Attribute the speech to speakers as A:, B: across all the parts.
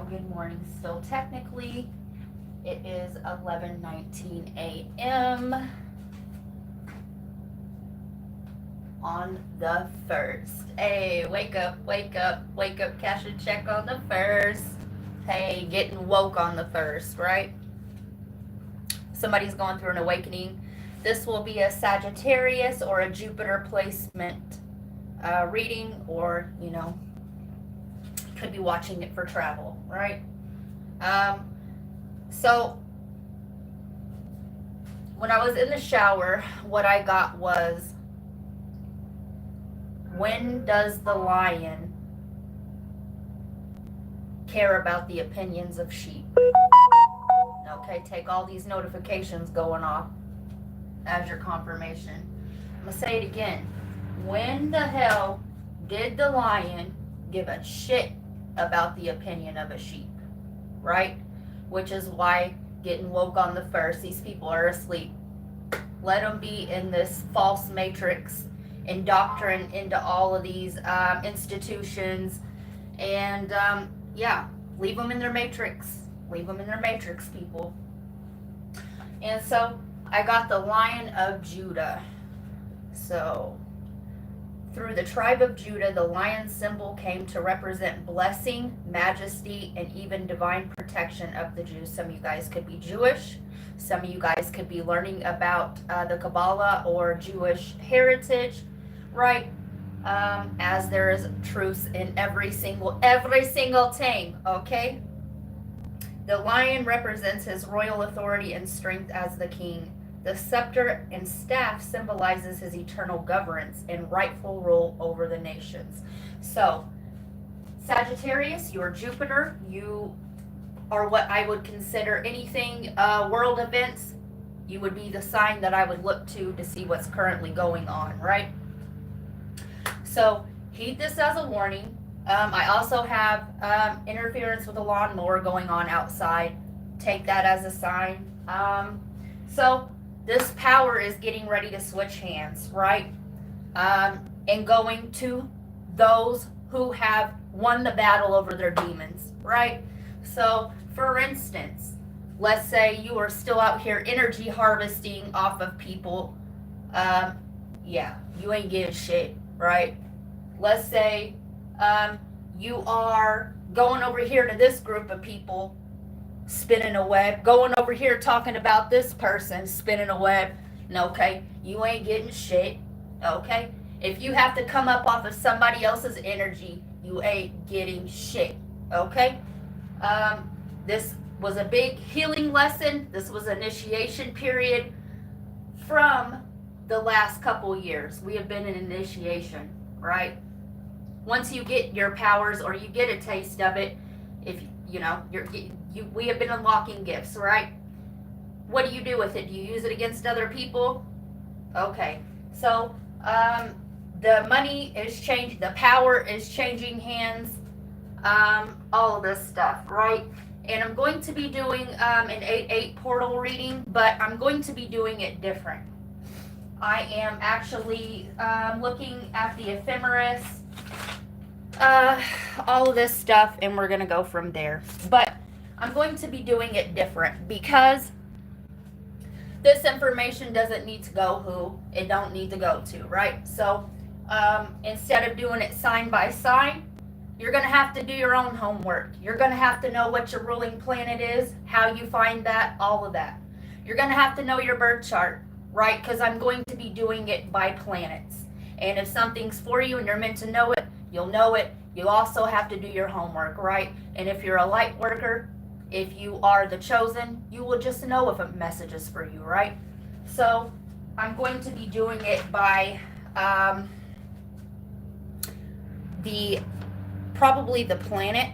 A: good morning still. Technically, it is 11:19 a.m. on the 1st. Hey, wake up, wake up, wake up, cash a check on the 1st. Hey, getting woke on the 1st, right? Somebody's going through an awakening. This will be a Sagittarius or a Jupiter placement reading, or, could be watching it for travel, right? So when I was in the shower, what I got was, when does the lion care about the opinions of sheep? Okay, take all these notifications going off as your confirmation. I'm gonna say it again. When the hell did the lion give a shit about the opinion of a sheep, right? Which is why getting woke on the 1st, these people are asleep. Let them be in this false matrix, indoctrined into all of these institutions, and leave them in their matrix. Leave them in their matrix, people. And so I got the Lion of Judah. So through the tribe of Judah, the lion symbol came to represent blessing, majesty, and even divine protection of the Jews. Some of you guys could be Jewish. Some of you guys could be learning about the Kabbalah or Jewish heritage, right? As there is truth in every single thing, okay? The lion represents his royal authority and strength as the king. The scepter and staff symbolizes his eternal governance and rightful rule over the nations. So, Sagittarius, you're Jupiter. You are what I would consider anything world events. You would be the sign that I would look to see what's currently going on, right? So, heed this as a warning. I also have interference with a lawnmower going on outside. Take that as a sign. So, this power is getting ready to switch hands, right? And going to those who have won the battle over their demons, right? So, for instance, let's say you are still out here energy harvesting off of people. You ain't getting shit, right? Let's say you are going over here to this group of people, spinning a web, going over here talking about this person, spinning a web. Okay, you ain't getting shit. Okay, if you have to come up off of somebody else's energy, you ain't getting shit. Okay, this was a big healing lesson. This was an initiation period from the last couple years. We have been in initiation, right? Once you get your powers, or you get a taste of it, if we have been unlocking gifts, right? What do you do with it? Do you use it against other people? Okay, so the money is changing, the power is changing hands, all of this stuff, right? And I'm going to be doing an 8/8 portal reading, but I'm going to be doing it different. I am actually looking at the ephemeris, all of this stuff, and we're going to go from there. But I'm going to be doing it different because this information doesn't need to go who it don't need to go to, right? So instead of doing it sign by sign, you're going to have to do your own homework. You're going to have to know what your ruling planet is, how you find that, all of that. You're going to have to know your birth chart, right? Because I'm going to be doing it by planets. And if something's for you and you're meant to know it, you'll know it. You also have to do your homework, right? And if you're a light worker, if you are the chosen, you will just know if a message is for you, right? So I'm going to be doing it by probably the planet.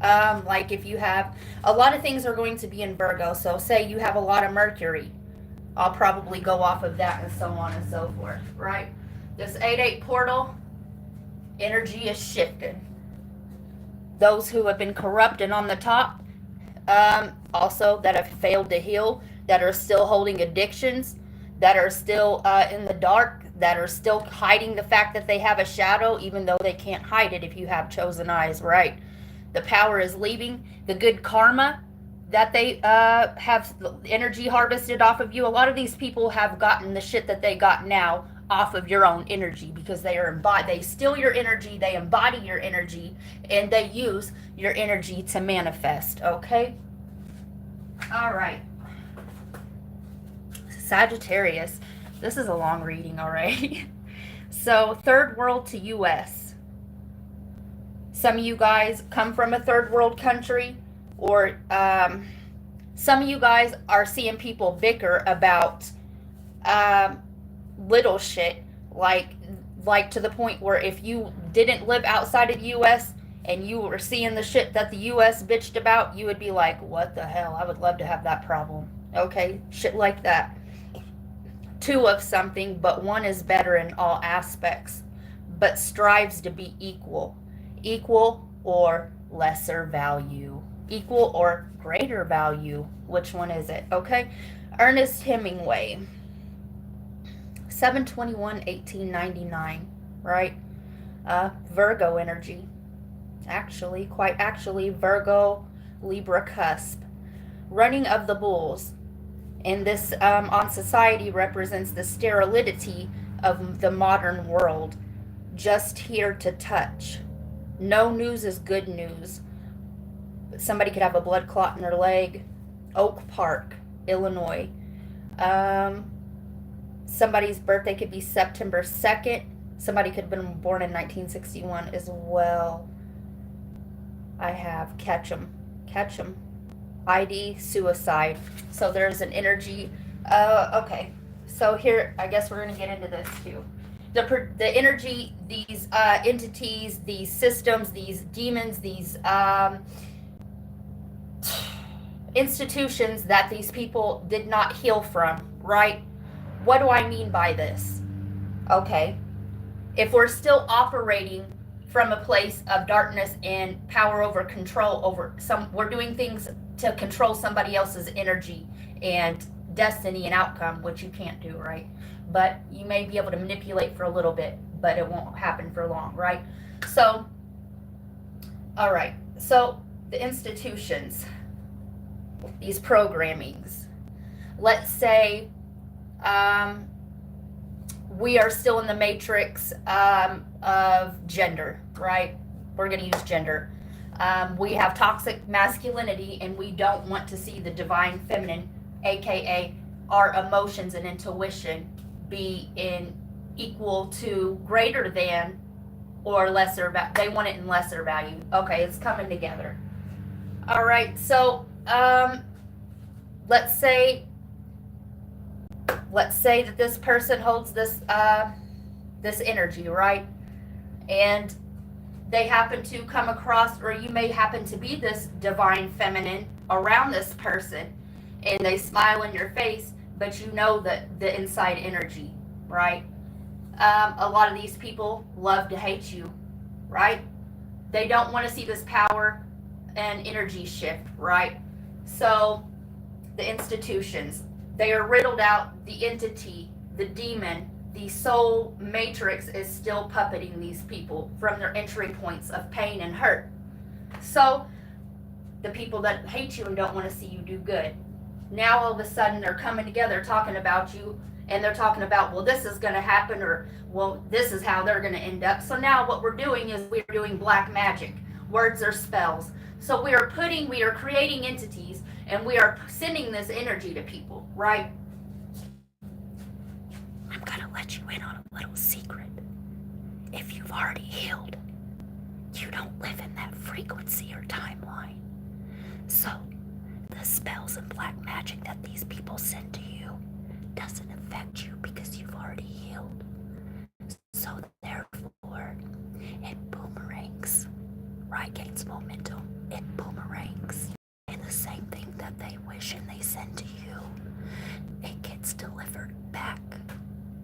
A: Like if you have, a lot of things are going to be in Virgo. So say you have a lot of Mercury, I'll probably go off of that, and so on and so forth, right? This 8/8 portal, energy is shifted. Those who have been corrupt and on the top, also that have failed to heal, that are still holding addictions, that are still in the dark, that are still hiding the fact that they have a shadow, even though they can't hide it if you have chosen eyes, right? The power is leaving. The good karma that they have energy harvested off of you. A lot of these people have gotten the shit that they got now off of your own energy, because they steal your energy, they embody your energy, and they use your energy to manifest. Okay. All right. Sagittarius. This is a long reading already. So, third world to US. Some of you guys come from a third world country, or some of you guys are seeing people bicker about little shit, like to the point where if you didn't live outside of the US and you were seeing the shit that the US bitched about, you would be like, what the hell? I would love to have that problem. Okay? Shit like that. Two of something, but one is better in all aspects, but strives to be equal. Equal or lesser value. Equal or greater value. Which one is it? Okay? Ernest Hemingway. 7/21/1899, right? Virgo energy. Quite actually, Virgo, Libra cusp. Running of the bulls. And this on society represents the sterility of the modern world. Just here to touch. No news is good news. Somebody could have a blood clot in their leg. Oak Park, Illinois. Somebody's birthday could be September 2nd. Somebody could have been born in 1961 as well. I have Ketchum. ID, suicide. So there's an energy. Okay. So here, I guess we're going to get into this too. The energy, these entities, these systems, these demons, these institutions that these people did not heal from, right? What do I mean by this? Okay. If we're still operating from a place of darkness and power over control over we're doing things to control somebody else's energy and destiny and outcome, which you can't do, right? But you may be able to manipulate for a little bit, but it won't happen for long, right? So, all right. So the institutions, these programmings, let's say we are still in the matrix of gender, right? We're going to use gender. We have toxic masculinity, and we don't want to see the divine feminine, aka our emotions and intuition, be in equal to, greater than, or lesser. They want it in lesser value. Okay, it's coming together. All right, so let's say that this person holds this this energy, right? And they happen to come across, or you may happen to be this divine feminine around this person, and they smile in your face, but you know that the inside energy, right? A lot of these people love to hate you, right? They don't want to see this power and energy shift, right? So the institutions, they are riddled out. The entity, the demon, the soul matrix is still puppeting these people from their entry points of pain and hurt. So the people that hate you and don't want to see you do good, now all of a sudden they're coming together talking about you, and they're talking about, well, this is going to happen, or, well, this is how they're going to end up. So now what we're doing is we're doing black magic. Words are spells. So we are creating entities, and we are sending this energy to people, right? I'm going to let you in on a little secret. If you've already healed, you don't live in that frequency or timeline. So the spells and black magic that these people send to you doesn't affect you because you've already healed. So therefore, it boomerangs, right? Gains momentum. It boomerangs. And the same thing that they wish and they send to you, it gets delivered back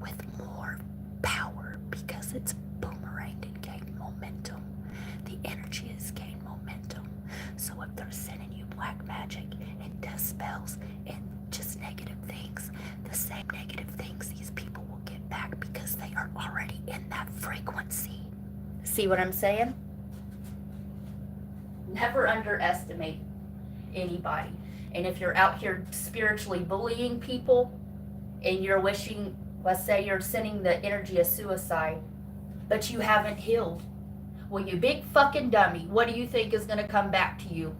A: with more power because it's boomeranged and gained momentum. The energy has gained momentum. So if they're sending you black magic and death spells and just negative things, the same negative things these people will get back because they are already in that frequency. See what I'm saying? Never underestimate anybody. And if you're out here spiritually bullying people and you're wishing, let's say you're sending the energy of suicide, but you haven't healed, well, you big fucking dummy, what do you think is going to come back to you?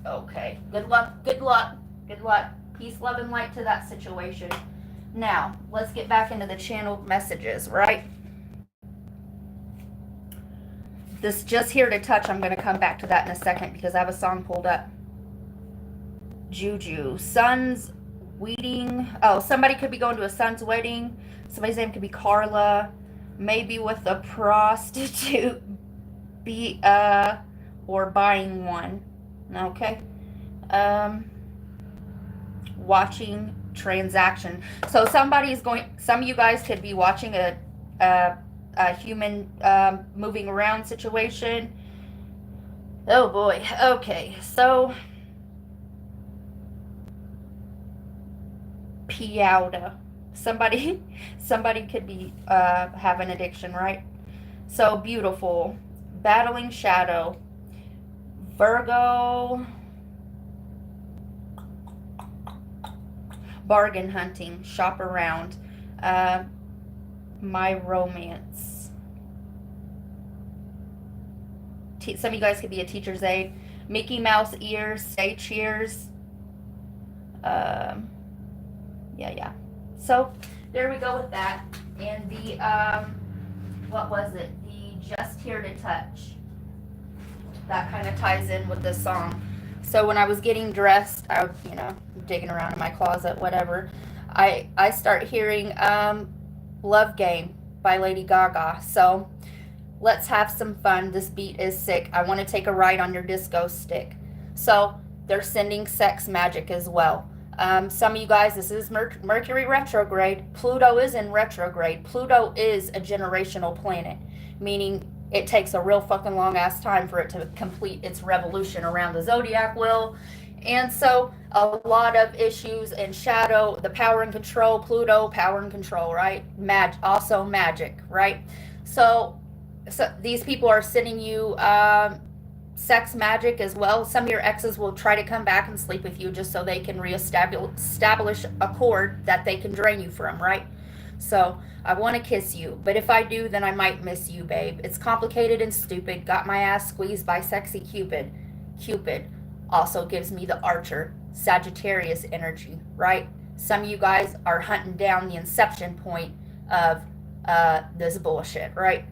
A: Okay, good luck, good luck, good luck. Peace, love, and light to that situation. Now, let's get back into the channeled messages, right? This just here to touch, I'm going to come back to that in a second because I have a song pulled up. Juju. Son's wedding. Oh, somebody could be going to a son's wedding. Somebody's name could be Carla. Maybe with a prostitute. Or buying one. Okay. Watching transaction. So some of you guys could be watching a human moving around situation. Oh boy. Okay. So Piauda. Somebody could be have an addiction, right? So beautiful. Battling shadow. Virgo. Bargain hunting. Shop around. My romance. Some of you guys could be a teacher's aide. Mickey Mouse ears. Say cheers. Yeah. So there we go with that. And the what was it? The just here to touch. That kind of ties in with this song. So when I was getting dressed, I was, digging around in my closet, whatever. I start hearing Love Game by Lady Gaga. So let's have some fun. This beat is sick. I want to take a ride on your disco stick. So they're sending sex magic as well. Some of you guys, this is Mercury retrograde. Pluto is in retrograde. Pluto is a generational planet, meaning it takes a real fucking long ass time for it to complete its revolution around the zodiac wheel. And so a lot of issues and shadow, the power and control, Pluto, power and control, right? Also magic, right? So these people are sending you sex magic as well. Some of your exes will try to come back and sleep with you just so they can establish a cord that they can drain you from, right? So I want to kiss you, but if I do, then I might miss you, babe. It's complicated and stupid. Got my ass squeezed by sexy Cupid. Cupid also gives me the Archer, Sagittarius energy, right? Some of you guys are hunting down the inception point of this bullshit, right?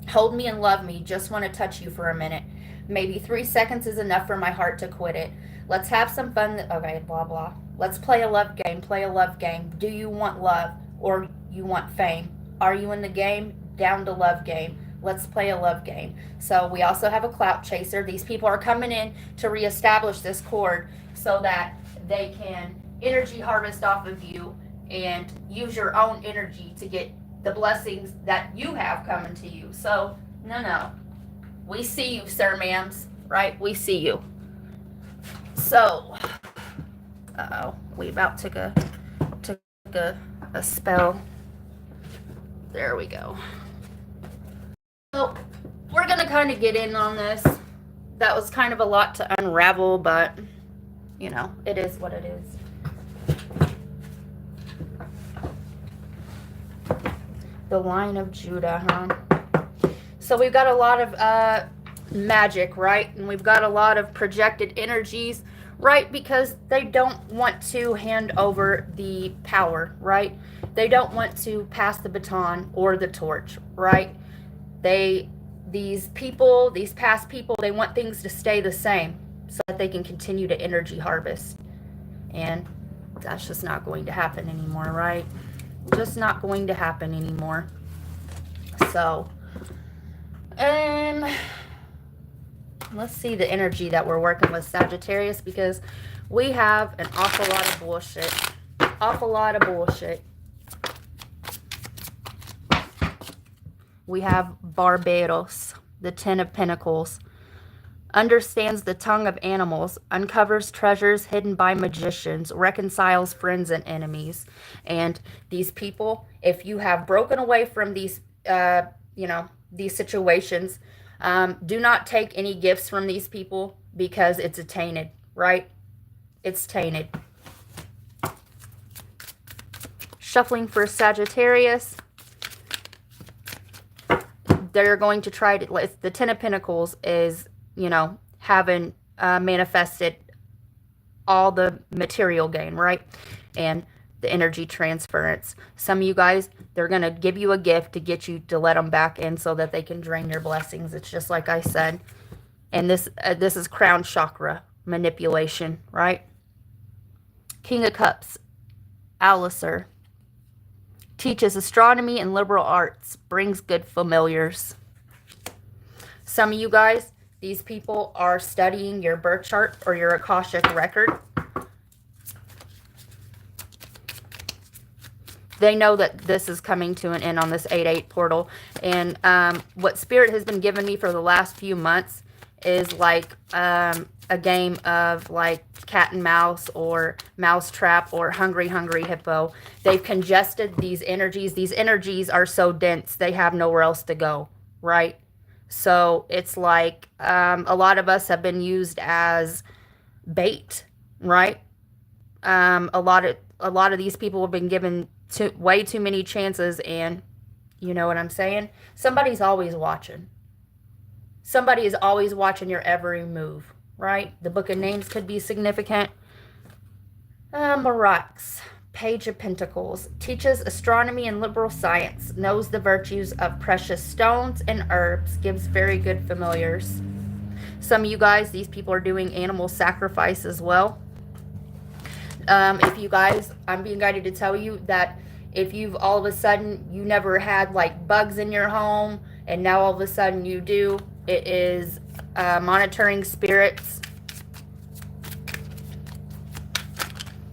A: Hold me and love me. Just want to touch you for a minute. Maybe 3 seconds is enough for my heart to quit it. Let's have some fun. Okay, blah, blah. Let's play a love game. Play a love game. Do you want love or you want fame? Are you in the game? Down to love game. Let's play a love game. So we also have a clout chaser. These people are coming in to reestablish this cord so that they can energy harvest off of you and use your own energy to get the blessings that you have coming to you. So, no. We see you, sir, ma'ams, right? We see you. So, we about took a spell. There we go. So, we're going to kind of get in on this. That was kind of a lot to unravel, but, it is what it is. The line of Judah, huh? So we've got a lot of magic, right? And we've got a lot of projected energies, right? Because they don't want to hand over the power, right? They don't want to pass the baton or the torch, right? These past people, they want things to stay the same so that they can continue to energy harvest. And that's just not going to happen anymore, right? Just not going to happen anymore. So, let's see the energy that we're working with, Sagittarius, because we have an awful lot of bullshit. Awful lot of bullshit. We have Barbados, the Ten of Pentacles. Understands the tongue of animals, uncovers treasures hidden by magicians, reconciles friends and enemies. And these people, if you have broken away from these, these situations, Do not take any gifts from these people because it's tainted, right? It's tainted. Shuffling for Sagittarius. They're going to try to, the Ten of Pentacles is, you know, having manifested all the material gain, right? And the energy transference. Some of you guys, they're going to give you a gift to get you to let them back in so that they can drain your blessings. It's just like I said. And this is crown chakra manipulation, right? King of Cups, Alistair. Teaches astronomy and liberal arts. Brings good familiars. Some of you guys, these people are studying your birth chart or your Akashic record. They know that this is coming to an end on this 8-8 portal. And what Spirit has been giving me for the last few months is like a game of like cat and mouse or mouse trap or hungry hippo. They've congested these energies. These energies are so dense, they have nowhere else to go, right? So it's like a lot of us have been used as bait, right? A lot of these people have been given way too many chances, and you know what I'm saying? Somebody's always watching. Somebody is always watching your every move, right? The Book of Names could be significant. Marax, Page of Pentacles, teaches astronomy and liberal science, knows the virtues of precious stones and herbs, gives very good familiars. Some of you guys, these people are doing animal sacrifice as well. If you guys, I'm being guided to tell you that if you've all of a sudden, you never had like bugs in your home, and now all of a sudden you do, it is monitoring spirits.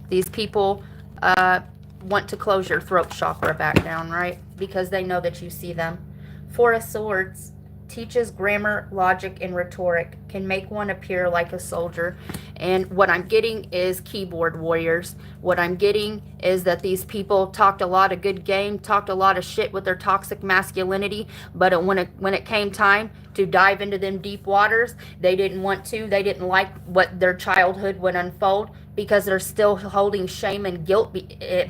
A: These people want to close your throat chakra back down, right? Because they know that you see them. Four of Swords, teaches grammar, logic, and rhetoric, can make one appear like a soldier. And what I'm getting is keyboard warriors. What I'm getting is that these people talked a lot of good game, talked a lot of shit with their toxic masculinity, but when it came time to dive into them deep waters, they didn't want to. They didn't like what their childhood would unfold because they're still holding shame and guilt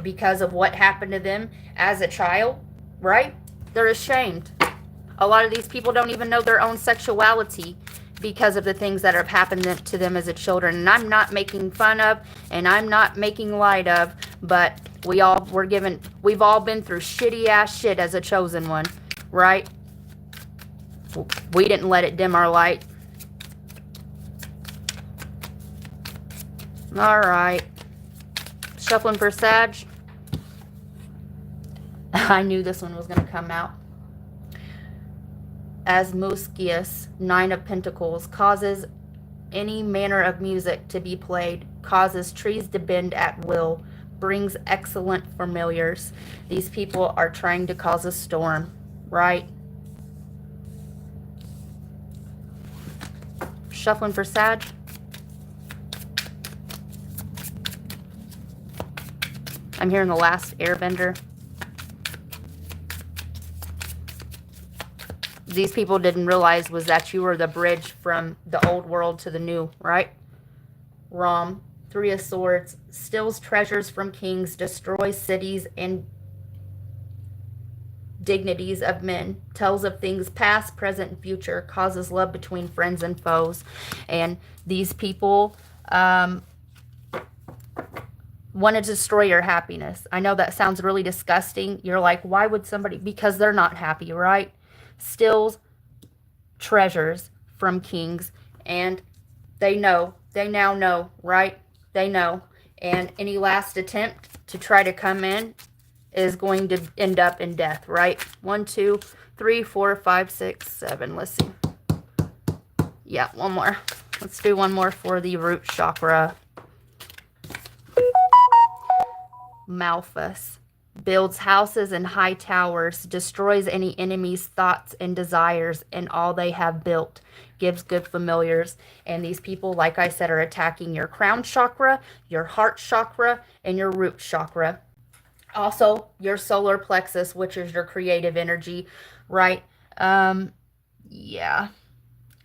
A: because of what happened to them as a child, right? They're ashamed. A lot of these people don't even know their own sexuality because of the things that have happened to them as a children. And I'm not making fun of, and I'm not making light of, but we've all been through shitty ass shit as a chosen one, right? We didn't let it dim our light. All right. Shuffling for Sag. I knew this one was going to come out. Asmodeus, Nine of Pentacles, causes any manner of music to be played, causes trees to bend at will, brings excellent familiars. These people are trying to cause a storm, right? Shuffling for Sag. I'm hearing The Last Airbender. These people didn't realize was that you were the bridge from the old world to the new, right? Rom, Three of Swords, steals treasures from kings, destroys cities and dignities of men, tells of things past, present, and future, causes love between friends and foes. And these people want to destroy your happiness. I know that sounds really disgusting. You're like, why would somebody? Because they're not happy, right? Steals treasures from kings, and they now know, right? They know. And any last attempt to try to come in is going to end up in death, right? 1, 2, 3, 4, 5, 6, 7. Let's see. Yeah, one more. Let's do one more for the root chakra. Malphus. Builds houses and high towers, destroys any enemy's thoughts and desires and all they have built, gives good familiars. And these people, like I said, are attacking your crown chakra, your heart chakra, and your root chakra. Also, your solar plexus, which is your creative energy, right? Yeah.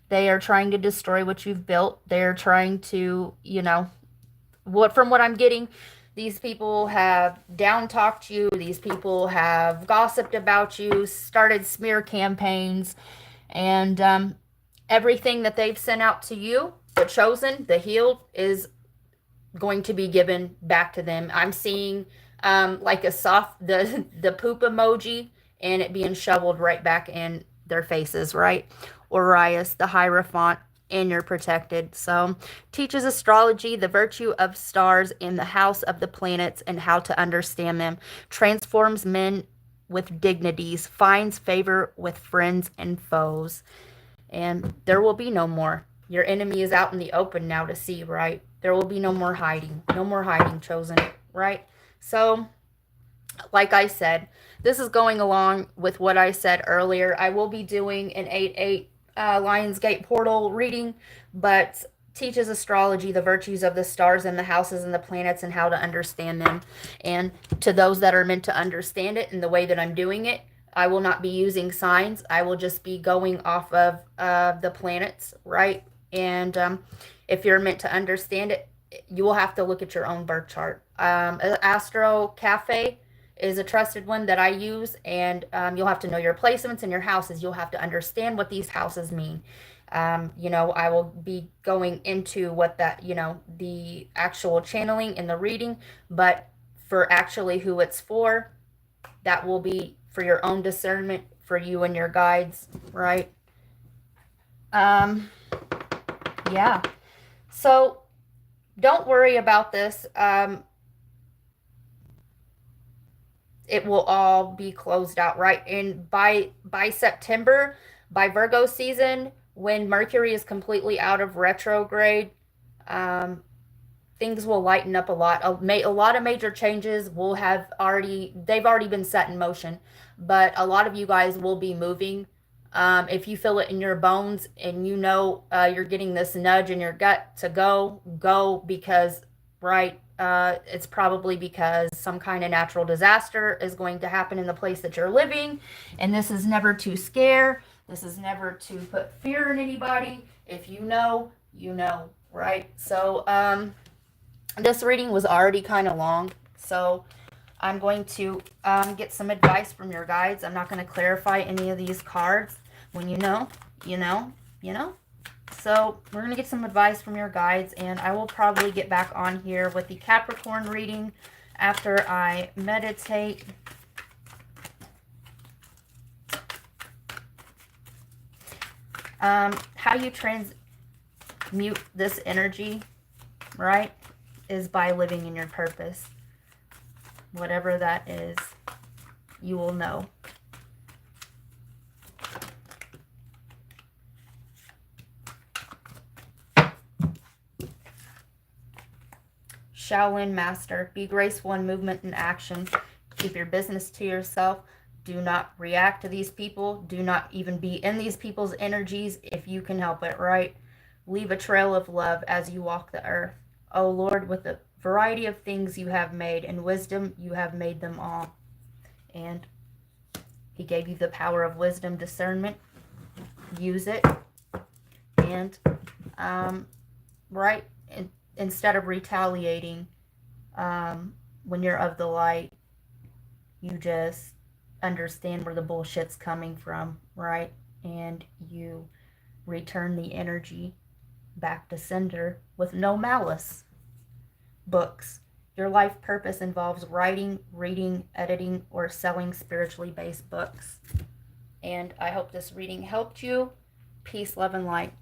A: They are trying to destroy what you've built. They're trying to, you know, from what I'm getting, these people have down talked you. These people have gossiped about you, started smear campaigns, and everything that they've sent out to you, the chosen, the healed, is going to be given back to them. I'm seeing like a soft, the poop emoji, and it being shoveled right back in their faces, right? Orias, the Hierophant, and you're protected. So, teaches astrology, the virtue of stars in the house of the planets and how to understand them. Transforms men with dignities, finds favor with friends and foes. And there will be no more. Your enemy is out in the open now to see, right? There will be no more hiding. No more hiding, chosen, right? So, like I said, this is going along with what I said earlier. I will be doing an 8-8 Lionsgate portal reading, but teaches astrology, the virtues of the stars and the houses and the planets and how to understand them. And to those that are meant to understand it in the way that I'm doing it, I will not be using signs. I will just be going off of the planets, right? And if you're meant to understand it, you will have to look at your own birth chart. Astro Cafe is a trusted one that I use, and you'll have to know your placements and your houses. You'll have to understand what these houses mean. You know, I will be going into what that, you know, the actual channeling and the reading, but for actually who it's for, that will be for your own discernment, for you and your guides, right? Yeah. So don't worry about this. It will all be closed out, right? And by September, by Virgo season, when Mercury is completely out of retrograde, things will lighten up a lot. A lot of major changes will have they've already been set in motion, but a lot of you guys will be moving. If you feel it in your bones and you know you're getting this nudge in your gut to go because, right, it's probably because some kind of natural disaster is going to happen in the place that you're living. And this is never to scare. This is never to put fear in anybody. If you know, you know, right? So, this reading was already kind of long. So, I'm going to get some advice from your guides. I'm not going to clarify any of these cards. When you know, you know, you know. So we're going to get some advice from your guides, and I will probably get back on here with the Capricorn reading after I meditate. How you transmute this energy, right, is by living in your purpose. Whatever that is, you will know. Shaolin Master. Be graceful in movement and action. Keep your business to yourself. Do not react to these people. Do not even be in these people's energies if you can help it, right? Leave a trail of love as you walk the earth. O Lord, with the variety of things you have made, and wisdom you have made them all. And he gave you the power of wisdom, discernment. Use it. And, right? Instead of retaliating, when you're of the light, you just understand where the bullshit's coming from, right? And you return the energy back to sender with no malice. Books. Your life purpose involves writing, reading, editing, or selling spiritually based books. And I hope this reading helped you. Peace, love, and light.